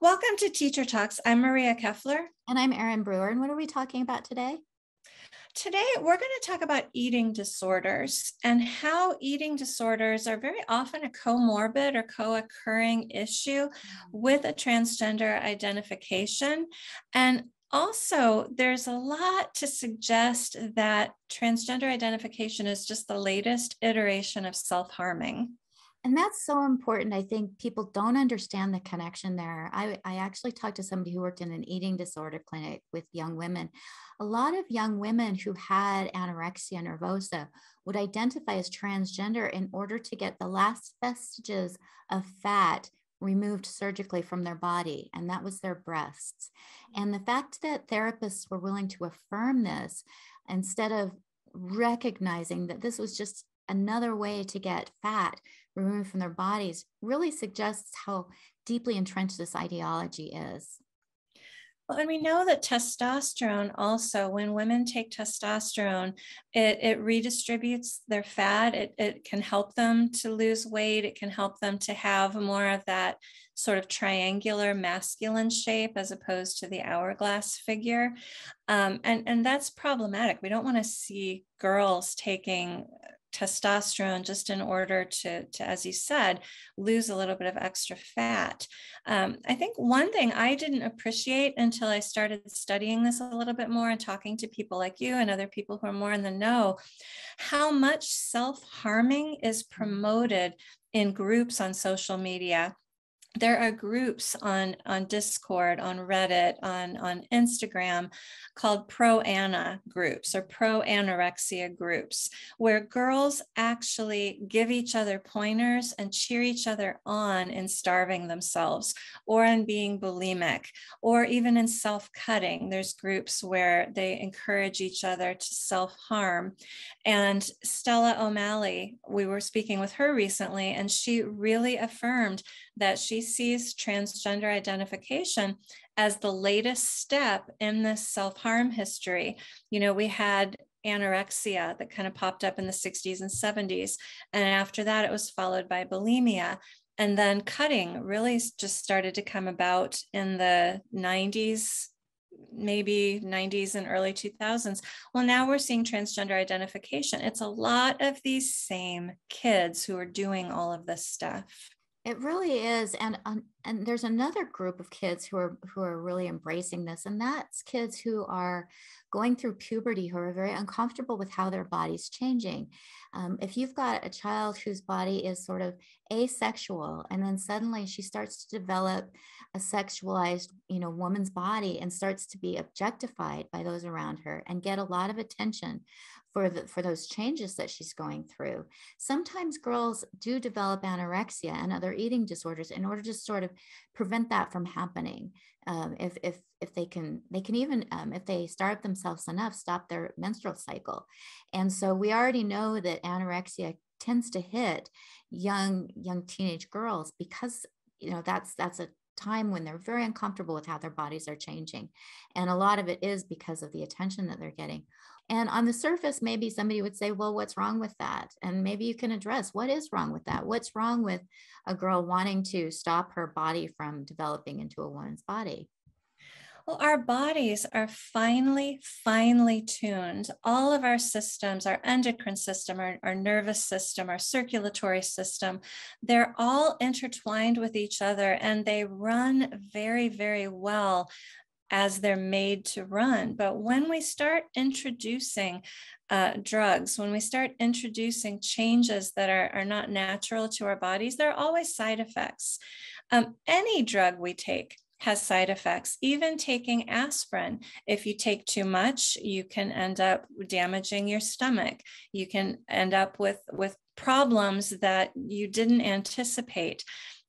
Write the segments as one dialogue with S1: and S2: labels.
S1: Welcome to Teacher Talks. I'm Maria Keffler.
S2: And I'm Erin Brewer. And what are we talking about today?
S1: Today, we're going to talk about eating disorders and how eating disorders are very often a comorbid or co-occurring issue with a transgender identification. And also, there's a lot to suggest that transgender identification is just the latest iteration of self-harming.
S2: And that's so important. I think people don't understand the connection there. I actually talked to somebody who worked in an eating disorder clinic with young women. A lot of young women who had anorexia nervosa would identify as transgender in order to get the last vestiges of fat removed surgically from their body, and that was their breasts. And the fact that therapists were willing to affirm this instead of recognizing that this was just another way to get fat removed from their bodies really suggests how deeply entrenched this ideology is.
S1: Well, and we know that testosterone also, when women take testosterone, it redistributes their fat. It can help them to lose weight. It can help them to have more of that sort of triangular masculine shape as opposed to the hourglass figure. And that's problematic. We don't want to see girls taking testosterone just in order to, as you said, lose a little bit of extra fat. I think one thing I didn't appreciate until I started studying this a little bit more and talking to people like you and other people who are more in the know, how much self-harming is promoted in groups on social media. There are groups on Discord, on Reddit, on Instagram called pro-ana groups or pro-anorexia groups, where girls actually give each other pointers and cheer each other on in starving themselves or in being bulimic or even in self-cutting. There's groups where they encourage each other to self-harm. And Stella O'Malley, we were speaking with her recently, and she really affirmed that she sees transgender identification as the latest step in this self-harm history. You know, we had anorexia that kind of popped up in the 60s and 70s. And after that, it was followed by bulimia. And then cutting really just started to come about in the 90s, maybe 90s and early 2000s. Well, now we're seeing transgender identification. It's a lot of these same kids who are doing all of this stuff.
S2: It really is, and there's another group of kids who are really embracing this, and that's kids who are going through puberty, who are very uncomfortable with how their body's changing. If you've got a child whose body is sort of asexual, and then suddenly she starts to develop a sexualized, woman's body and starts to be objectified by those around her and get a lot of attention for those changes that she's going through. Sometimes girls do develop anorexia and other eating disorders in order to sort of prevent that from happening. If they can even, if they starve themselves enough, stop their menstrual cycle. And so we already know that anorexia tends to hit young teenage girls because that's a time when they're very uncomfortable with how their bodies are changing. And a lot of it is because of the attention that they're getting. And on the surface, maybe somebody would say, well, what's wrong with that? And maybe you can address what is wrong with that? What's wrong with a girl wanting to stop her body from developing into a woman's body?
S1: Well, our bodies are finely tuned. All of our systems, our endocrine system, our nervous system, our circulatory system, they're all intertwined with each other and they run very, very well as they're made to run. But when we start introducing drugs, when we start introducing changes that are not natural to our bodies, there are always side effects. Any drug we take has side effects. Even taking aspirin, if you take too much, you can end up damaging your stomach. You can end up with problems that you didn't anticipate.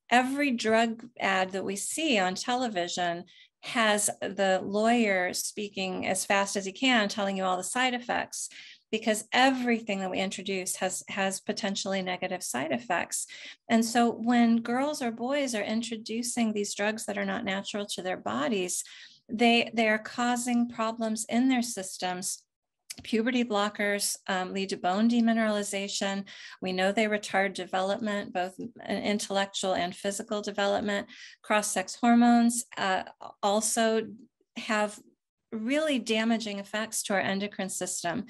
S1: Every drug ad that we see on television has the lawyer speaking as fast as he can, telling you all the side effects, because everything that we introduce has potentially negative side effects. And so when girls or boys are introducing these drugs that are not natural to their bodies, they are causing problems in their systems Puberty blockers lead to bone demineralization. We know they retard development, both intellectual and physical development. Cross-sex hormones also have really damaging effects to our endocrine system.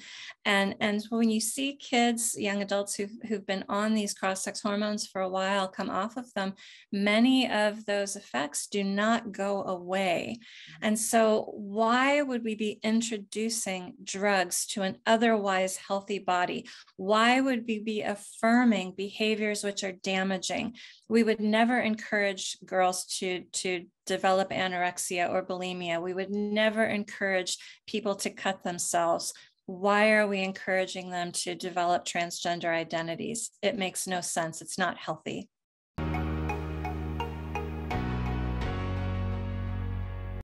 S1: And when you see kids, young adults who've been on these cross-sex hormones for a while come off of them, many of those effects do not go away. And so why would we be introducing drugs to an otherwise healthy body? Why would we be affirming behaviors which are damaging? We would never encourage girls to develop anorexia or bulimia. We would never encourage people to cut themselves. Why are we encouraging them to develop transgender identities? It makes no sense. It's not healthy.